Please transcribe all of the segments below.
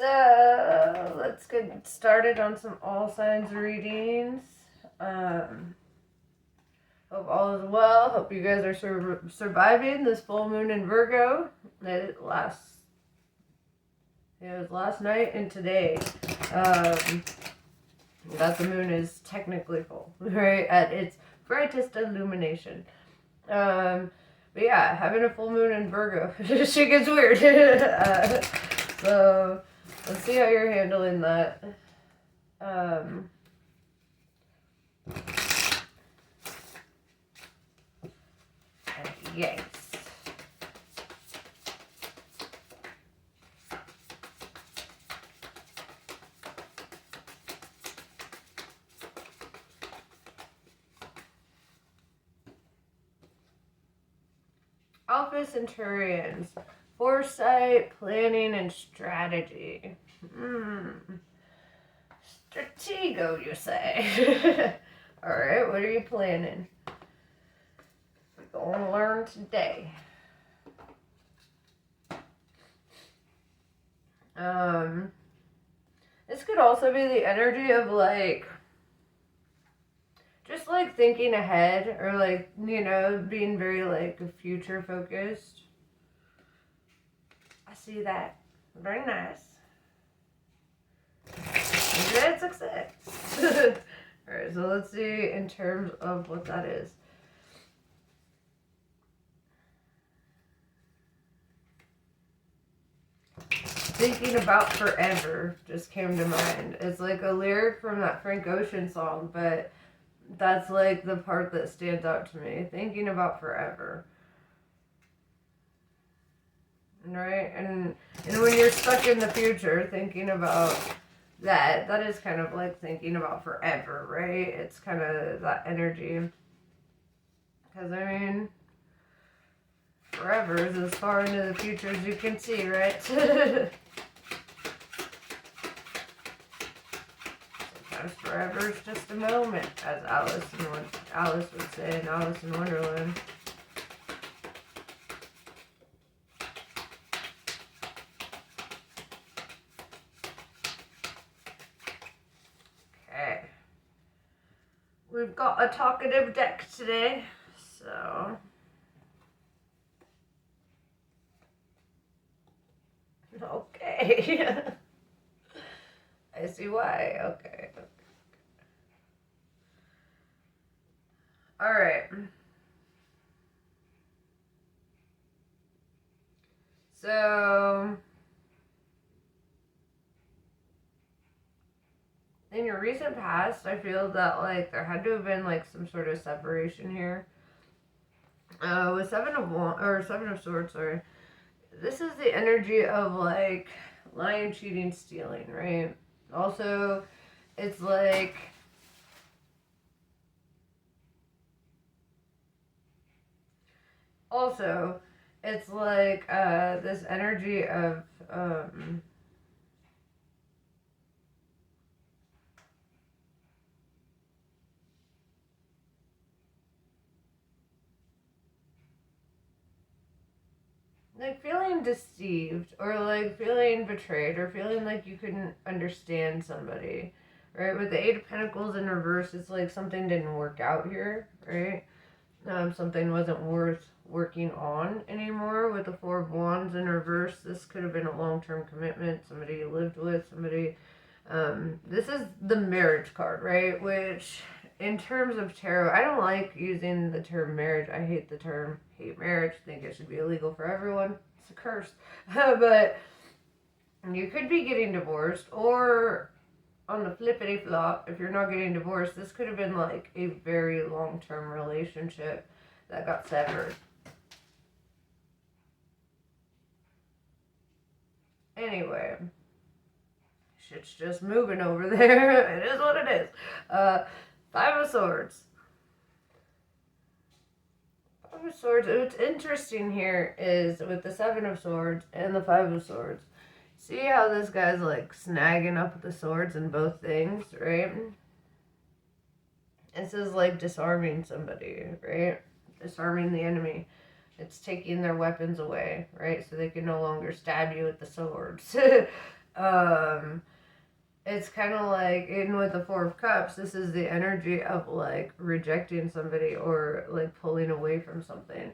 So let's get started on some all signs readings. Hope all is well. Hope you guys are surviving this full moon in Virgo. It was last night and today. That the moon is technically full, right? At its brightest illumination. But yeah, having a full moon in Virgo, shit gets weird. So let's see how you're handling that. Yes. Alpha Centurions. Foresight, planning, and strategy. Stratego, you say? Alright, what are you planning? We're going to learn today. This could also be the energy of just thinking ahead, or being very future focused. I see that. Very nice. Good success. Alright, so let's see in terms of what that is. Thinking about forever just came to mind. It's like a lyric from that Frank Ocean song, but that's the part that stands out to me. Thinking about forever. Right? And when you're stuck in the future, thinking about that is kind of like thinking about forever, right? It's kind of that energy. Because, forever is as far into the future as you can see, right? Sometimes forever is just a moment, as Alice would say in Alice in Wonderland. Okay. We've got a talkative deck today, so... Okay. I see why. Okay. Alright. So, in your recent past, I feel that there had to have been some sort of separation here. With Seven of Swords, sorry. This is the energy of lying, cheating, stealing, right? Also, it's this energy of feeling deceived, or feeling betrayed, or feeling like you couldn't understand somebody, right? With the Eight of Pentacles in reverse, it's something didn't work out here, right? Something wasn't worth working on anymore. With the Four of Wands in reverse, this could have been a long-term commitment, somebody you lived with, somebody... this is the marriage card, right? Which, in terms of tarot, I don't like using the term marriage. I hate the term marriage. I think it should be illegal for everyone. It's a curse. But you could be getting divorced, or on the flippity flop, if you're not getting divorced, this could have been a very long-term relationship that got severed. Anyway, shit's just moving over there. It is what it is. Five of Swords. Five of Swords. What's interesting here is with the Seven of Swords and the Five of Swords. See how this guy's snagging up the swords in both things, right? This is disarming somebody, right? Disarming the enemy. It's taking their weapons away, right? So they can no longer stab you with the swords. It's kind of like, in with the Four of Cups, this is the energy of like rejecting somebody or like pulling away from something.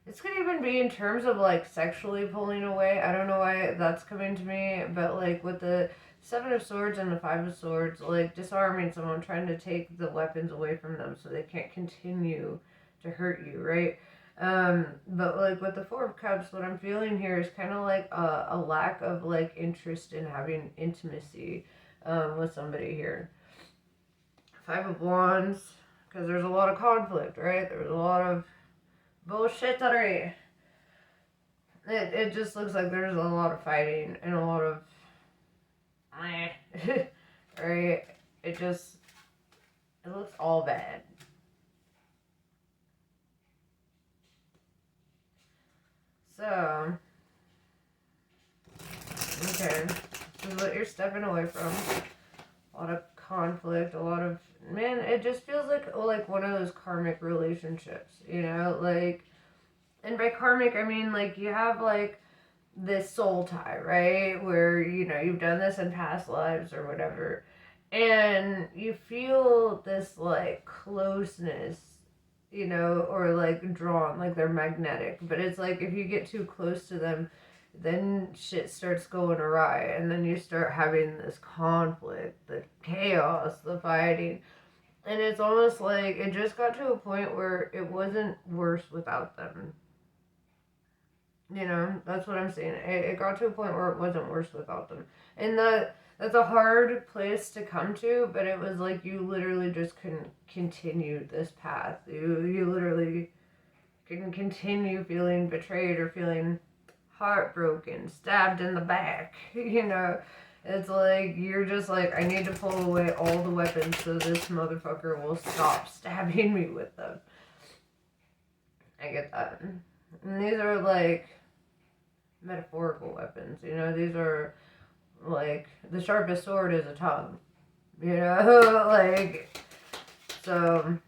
This could even be in terms of like sexually pulling away. I don't know why that's coming to me, but like with the Seven of Swords and the Five of Swords, like disarming someone, trying to take the weapons away from them so they can't continue to hurt you, right? But like with the Four of Cups, what I'm feeling here is kind of like a lack of like interest in having intimacy with somebody here. Five of Wands, because there's a lot of conflict, right? There's a lot of bullshittery. It just looks like there's a lot of fighting and a lot of right? It just, it looks all bad. So, okay, this is what you're stepping away from. A lot of conflict, a lot of, man, it just feels like one of those karmic relationships, you know, like, and by karmic, I mean, like, you have, like, this soul tie, right, where, you know, you've done this in past lives or whatever, and you feel this, like, closeness, you know, or, like, drawn, like, they're magnetic, but it's like, if you get too close to them, then shit starts going awry, and then you start having this conflict, the chaos, the fighting, and it's almost like it just got to a point where it wasn't worse without them. You know, that's what I'm saying. It got to a point where it wasn't worse without them, and that's a hard place to come to. But it was like you literally just couldn't continue this path. You literally couldn't continue feeling betrayed or feeling heartbroken, stabbed in the back. You know, it's like you're just like, I need to pull away all the weapons so this motherfucker will stop stabbing me with them. I get that. And these are like metaphorical weapons, you know, these are like the sharpest sword is a tongue, you know, like, so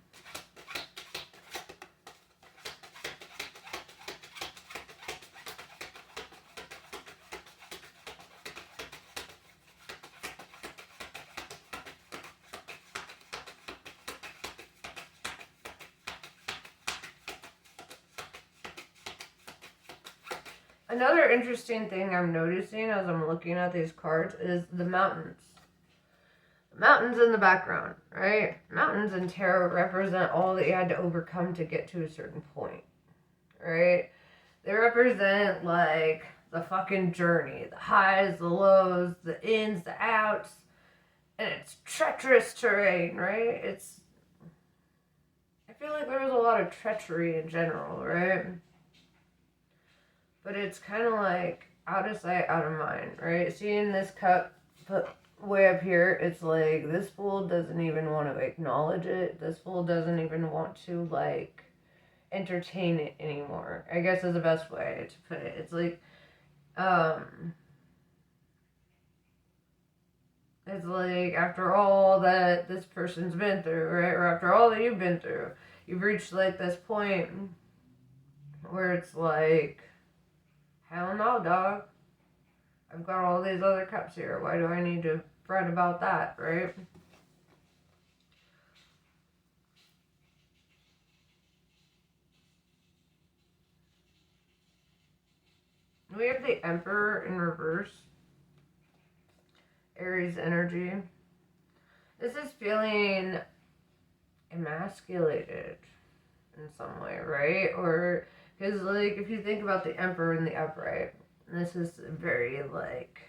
another interesting thing I'm noticing as I'm looking at these cards is the mountains. Mountains in the background, right? Mountains in tarot represent all that you had to overcome to get to a certain point, right? They represent like the fucking journey, the highs, the lows, the ins, the outs, and it's treacherous terrain, right? I feel like there was a lot of treachery in general, right? But it's kind of like out of sight, out of mind, right? Seeing this cup put way up here, it's like this fool doesn't even want to acknowledge it. This fool doesn't even want to like entertain it anymore, I guess is the best way to put it. It's like, it's like after all that this person's been through, right? Or after all that you've been through, you've reached like this point where it's like, hell no, dog. I've got all these other cups here. Why do I need to fret about that, right? We have the Emperor in reverse. Aries energy. This is feeling emasculated in some way, right? Or, because, like, if you think about the Emperor in the upright, this is very, like,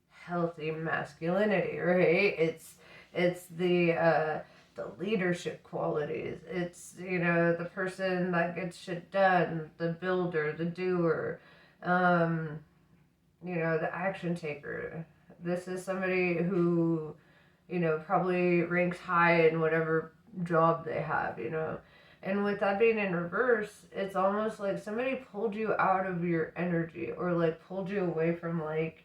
healthy masculinity, right? It's the leadership qualities. It's, you know, the person that gets shit done, the builder, the doer, um, you know, the action taker. This is somebody who, you know, probably ranks high in whatever job they have, you know. And with that being in reverse, it's almost like somebody pulled you out of your energy or like pulled you away from like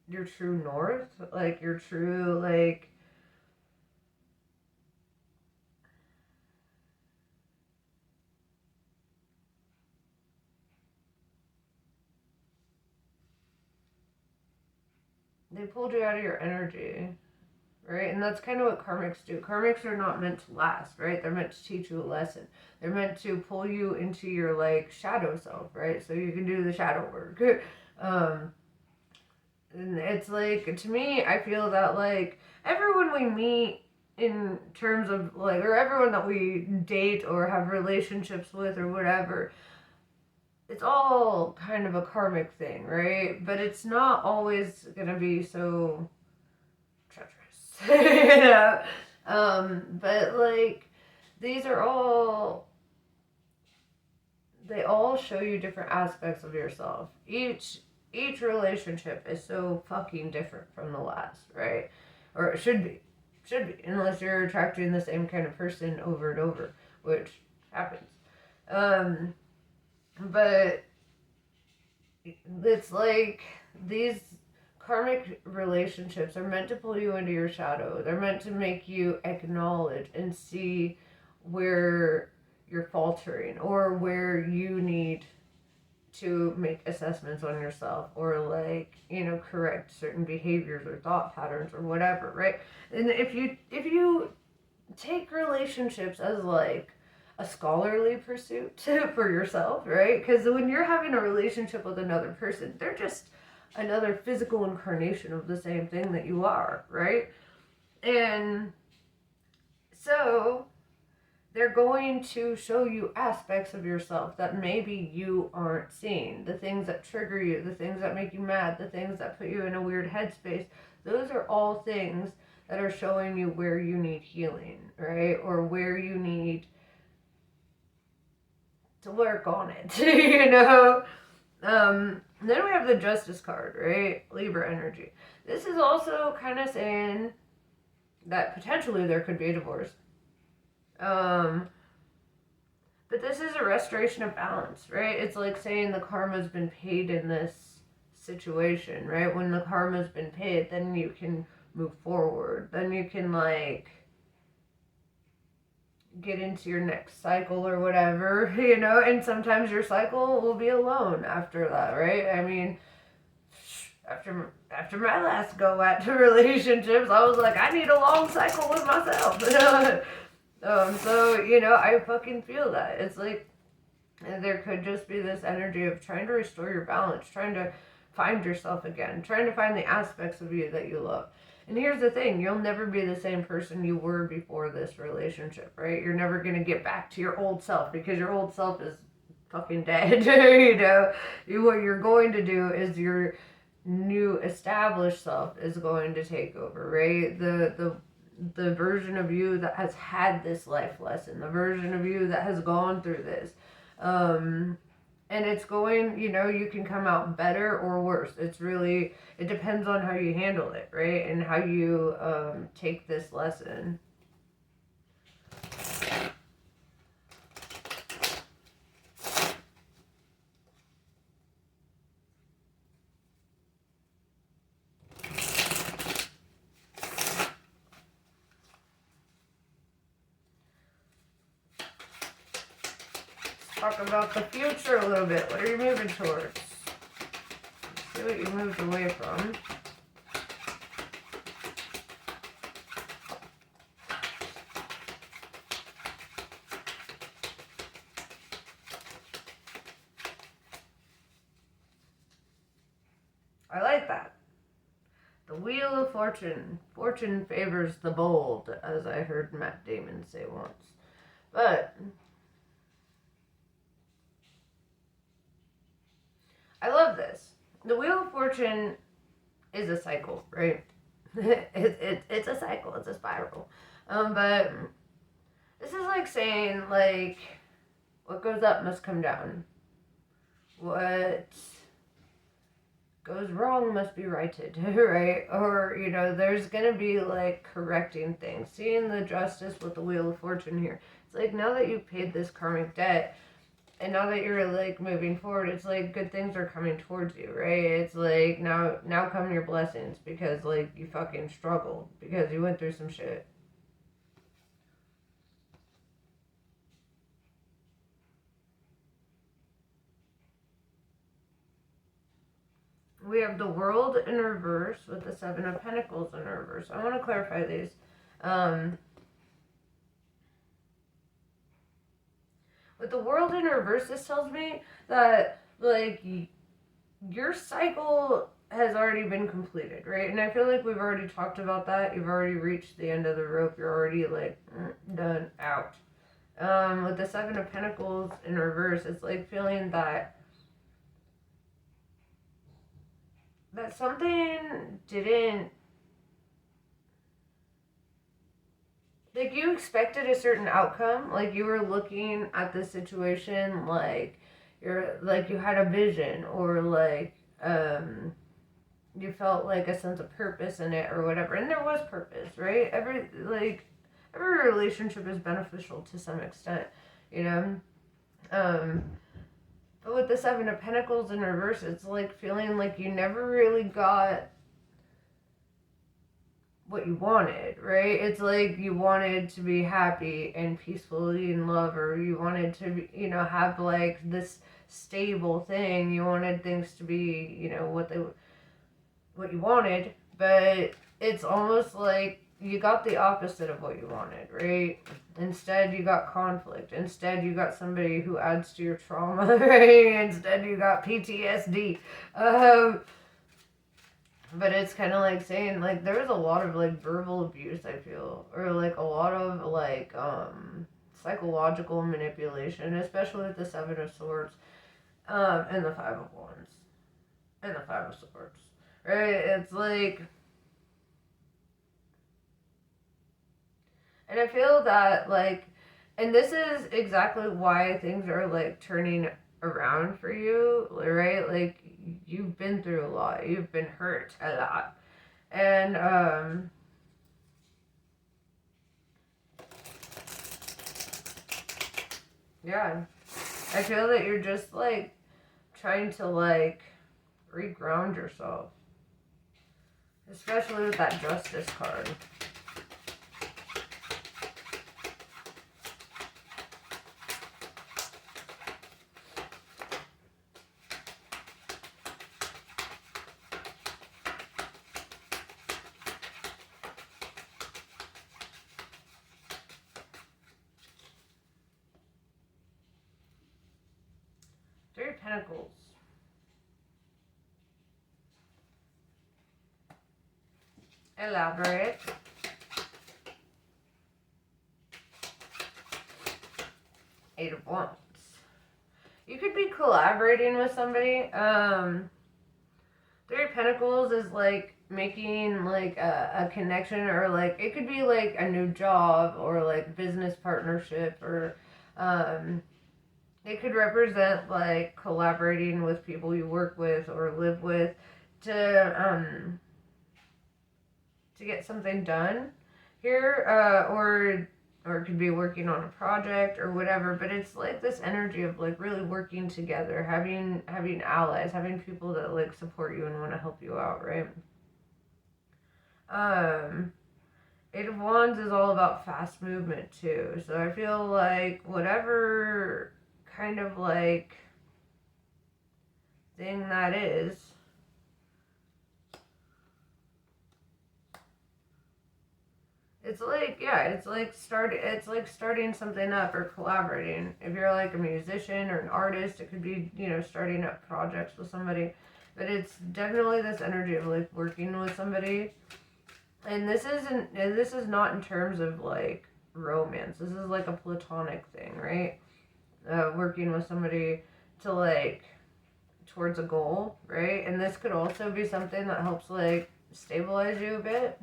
your true north, like your true like they pulled you out of your energy, right? And that's kind of what karmics do. Karmics are not meant to last, right? They're meant to teach you a lesson. They're meant to pull you into your like shadow self, right? So you can do the shadow work. And it's like, to me, I feel that like everyone we meet in terms of like, or everyone that we date or have relationships with or whatever, it's all kind of a karmic thing, right? But it's not always gonna be so treacherous, you know. But like these are all, they all show you different aspects of yourself. Each relationship is so fucking different from the last, right? Or it should be, unless you're attracting the same kind of person over and over, which happens. But it's like these karmic relationships are meant to pull you into your shadow. They're meant to make you acknowledge and see where you're faltering or where you need to make assessments on yourself or like, you know, correct certain behaviors or thought patterns or whatever, right? And if you take relationships as like a scholarly pursuit for yourself, right? Because when you're having a relationship with another person, they're just another physical incarnation of the same thing that you are, right? And so they're going to show you aspects of yourself that maybe you aren't seeing. The things that trigger you, the things that make you mad, the things that put you in a weird headspace. Those are all things that are showing you where you need healing, right? Or where you need to work on it, you know? Then we have the Justice card, right? Libra energy. This is also kind of saying that potentially there could be a divorce. But this is a restoration of balance, right? It's like saying the karma's been paid in this situation, right? When the karma's been paid, then you can move forward. Then you can like get into your next cycle or whatever, you know? And sometimes your cycle will be alone after that, right? I mean, after my last go at relationships, I was like, I need a long cycle with myself. So, you know, I fucking feel that. It's like there could just be this energy of trying to restore your balance, trying to find yourself again, trying to find the aspects of you that you love. And here's the thing, you'll never be the same person you were before this relationship, right? You're never going to get back to your old self because your old self is fucking dead, you know? What you're going to do is your new established self is going to take over, right? The version of you that has had this life lesson, the version of you that has gone through this. And it's going, you know, you can come out better or worse. It's really, it depends on how you handle it, right? And how you take this lesson. Talk about the future a little bit. What are you moving towards? See what you moved away from. I like that. The Wheel of Fortune. Fortune favors the bold, as I heard Matt Damon say once. But I love this. The Wheel of Fortune is a cycle, right? It's a cycle. It's a spiral. But this is like saying, like, what goes up must come down. What goes wrong must be righted, right? Or, you know, there's going to be, like, correcting things. Seeing the justice with the Wheel of Fortune here. It's like, now that you've paid this karmic debt, and now that you're, like, moving forward, it's like good things are coming towards you, right? It's like, now come your blessings, because, like, you fucking struggled, because you went through some shit. we have the World in reverse with the Seven of Pentacles in reverse. I want to clarify these. With the World in reverse, this tells me that, like, your cycle has already been completed, right? And I feel like we've already talked about that. You've already reached the end of the rope. You're already, like, done, out. With the Seven of Pentacles in reverse, it's like feeling that something didn't, like, you expected a certain outcome. Like, you were looking at the situation like you had a vision, or like you felt like a sense of purpose in it or whatever. And there was purpose, right? Every relationship is beneficial to some extent, you know? But with the Seven of Pentacles in reverse, it's like feeling like you never really got what you wanted, right? It's like you wanted to be happy and peacefully in love, or you wanted to, have like this stable thing. You wanted things to be, what you wanted, but it's almost like you got the opposite of what you wanted, right? Instead, you got conflict. Instead, you got somebody who adds to your trauma, right? Instead, you got PTSD. But it's kind of like saying, like, there was a lot of, like, verbal abuse, I feel. Or, like, a lot of, like, psychological manipulation, especially with the Seven of Swords, and the Five of Wands, and the Five of Swords. Right? It's like, and I feel that, like, and this is exactly why things are, like, turning around for you, right? Like, you've been through a lot. You've been hurt a lot. And, yeah. I feel that you're just, like, trying to, like, reground yourself. Especially with that Justice card. Three of Pentacles. Elaborate. Eight of Wands. You could be collaborating with somebody. Three of Pentacles is like making like a connection, or like it could be like a new job, or like business partnership, or it could represent like collaborating with people you work with or live with to get something done here, or it could be working on a project or whatever. But it's like this energy of like really working together, having allies, having people that like support you and want to help you out, right? Eight of Wands is all about fast movement too. So I feel like whatever kind of like thing that is, it's like, yeah, it's like starting something up or collaborating. If you're like a musician or an artist, it could be, starting up projects with somebody. But it's definitely this energy of like working with somebody. And this is not in terms of like romance. This is like a platonic thing, right? Working with somebody to like towards a goal, right? And this could also be something that helps like stabilize you a bit.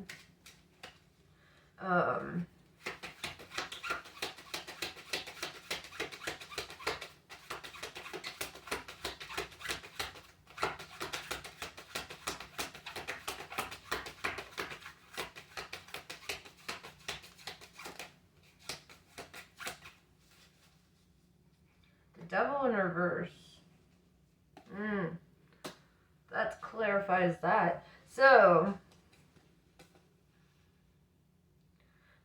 The Devil in reverse. That clarifies that. So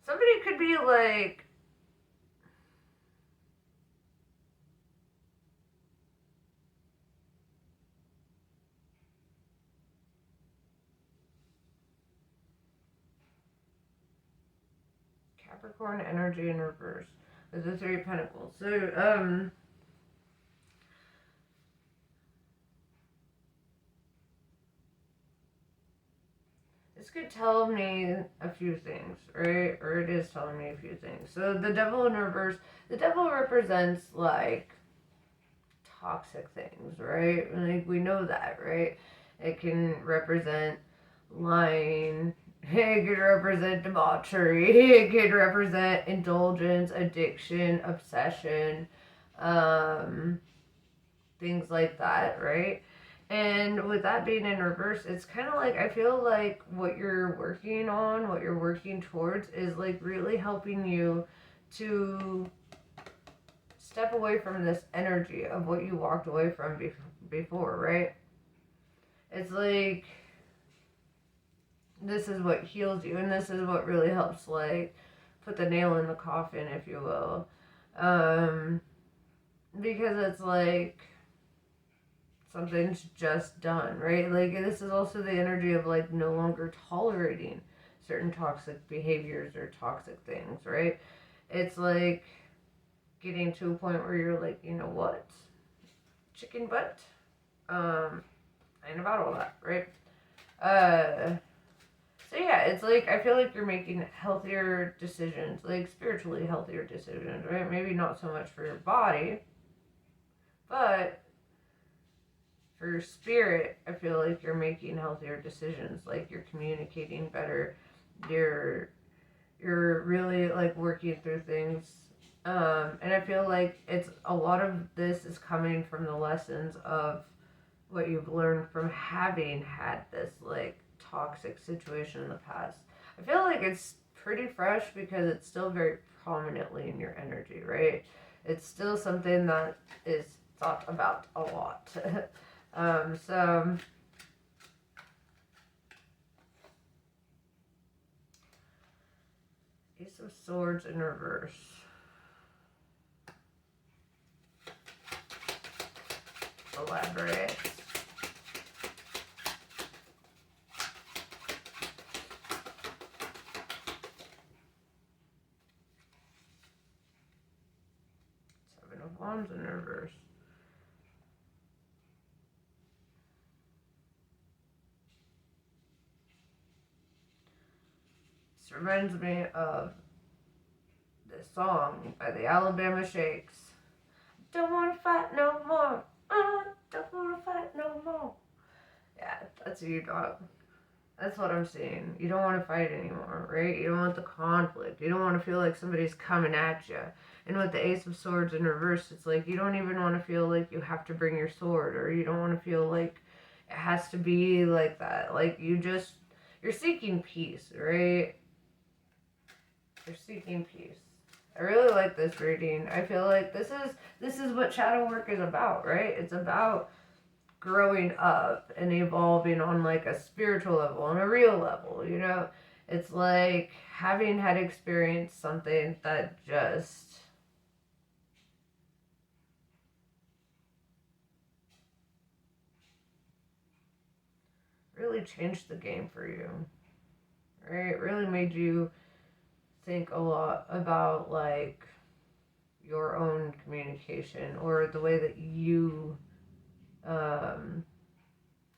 somebody could be like, Capricorn energy in reverse with the Three of Pentacles. So, this could tell me a few things, right? Or it is telling me a few things. So the Devil in reverse, the Devil represents like toxic things, right? Like we know that, right? It can represent lying. It could represent debauchery. It could represent indulgence, addiction, obsession, things like that, right? And with that being in reverse, it's kind of like I feel like what you're working on, what you're working towards, is like really helping you to step away from this energy of what you walked away from before, right? It's like this is what heals you, and this is what really helps, like, put the nail in the coffin, if you will. Because it's like something's just done, right? Like, this is also the energy of, like, no longer tolerating certain toxic behaviors or toxic things, right? It's like getting to a point where you're like, you know what? Chicken butt? I ain't about all that, right? So yeah, it's like, I feel like you're making healthier decisions, like spiritually healthier decisions, right? Maybe not so much for your body, but for your spirit, I feel like you're making healthier decisions, like you're communicating better, you're really like working through things. And I feel like it's a lot of this is coming from the lessons of what you've learned from having had this like toxic situation in the past. I feel like it's pretty fresh because it's still very prominently in your energy, right? It's still something that is thought about a lot. So Ace of Swords in reverse. Elaborate. Seven of Wands in reverse. This reminds me of this song by the Alabama Shakes. Don't wanna fight no more. Don't wanna fight no more. Yeah, that's you, dog. That's what I'm seeing. You don't want to fight anymore, right? You don't want the conflict. You don't want to feel like somebody's coming at you. And with the Ace of Swords in reverse, it's like you don't even want to feel like you have to bring your sword, or you don't want to feel like it has to be like that. Like you're seeking peace, right? You're seeking peace. I really like this reading. I feel like this is what shadow work is about, right? It's about growing up and evolving on like a spiritual level, on a real level, you know? It's like having had experienced something that just really changed the game for you, right? It really made you think a lot about like your own communication or the way that you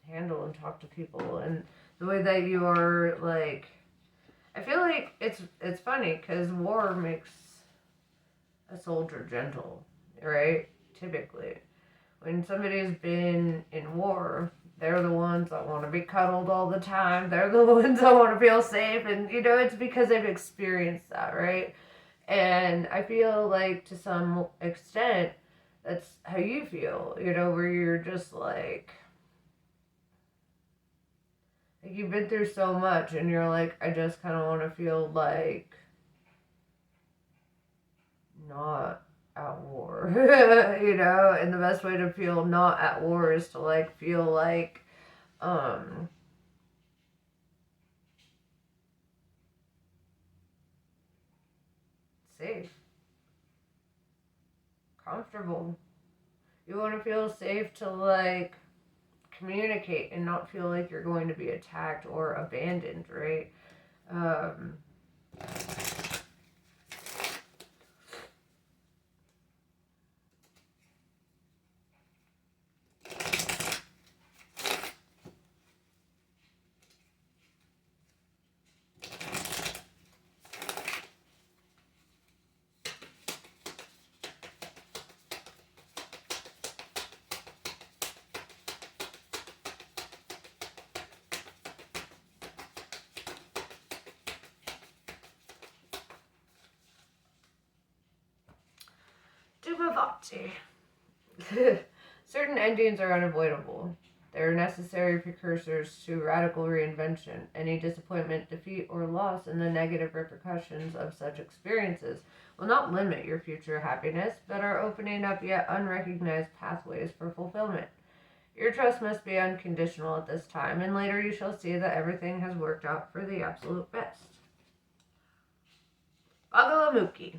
handle and talk to people, and the way that you are like, I feel like it's funny because war makes a soldier gentle, right? Typically when somebody's been in war, they're the ones that want to be cuddled all the time. They're the ones that want to feel safe, and you know, it's because they've experienced that, right? And I feel like to some extent that's how you feel, you know, where you're just like you've been through so much and you're like, I just kind of want to feel like not at war. You know, and the best way to feel not at war is to like feel like safe, comfortable. You want to feel safe to like communicate and not feel like you're going to be attacked or abandoned, right? Parvati. Certain endings are unavoidable. They are necessary precursors to radical reinvention. Any disappointment, defeat, or loss and the negative repercussions of such experiences will not limit your future happiness, but are opening up yet unrecognized pathways for fulfillment. Your trust must be unconditional at this time, and later you shall see that everything has worked out for the absolute best. Bagalamukhi.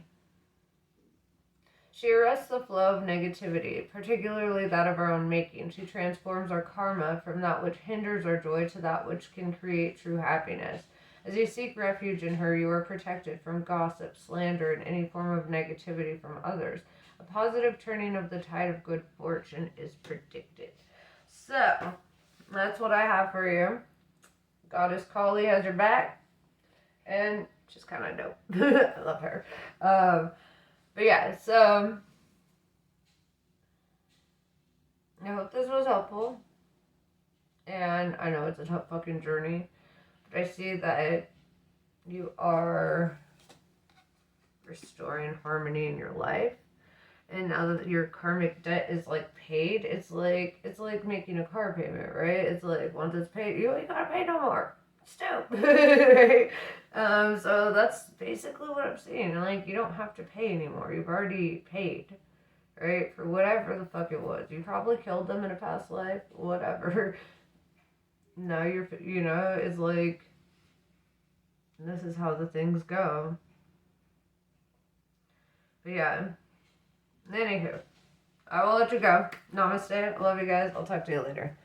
She arrests the flow of negativity, particularly that of our own making. She transforms our karma from that which hinders our joy to that which can create true happiness. As you seek refuge in her, you are protected from gossip, slander, and any form of negativity from others. A positive turning of the tide of good fortune is predicted. So, that's what I have for you. Goddess Kali has your back, and she's kind of dope. I love her. But yeah, so I hope this was helpful. And I know it's a tough fucking journey, but I see that you are restoring harmony in your life. And now that your karmic debt is like paid, it's like making a car payment, right? It's like once it's paid, you ain't gotta pay no more. Stupid, right? So that's basically what I'm saying. Like, you don't have to pay anymore. You've already paid, right? For whatever the fuck it was. You probably killed them in a past life, whatever. Now it's like, this is how the things go. But yeah. Anywho, I will let you go. Namaste. I love you guys. I'll talk to you later.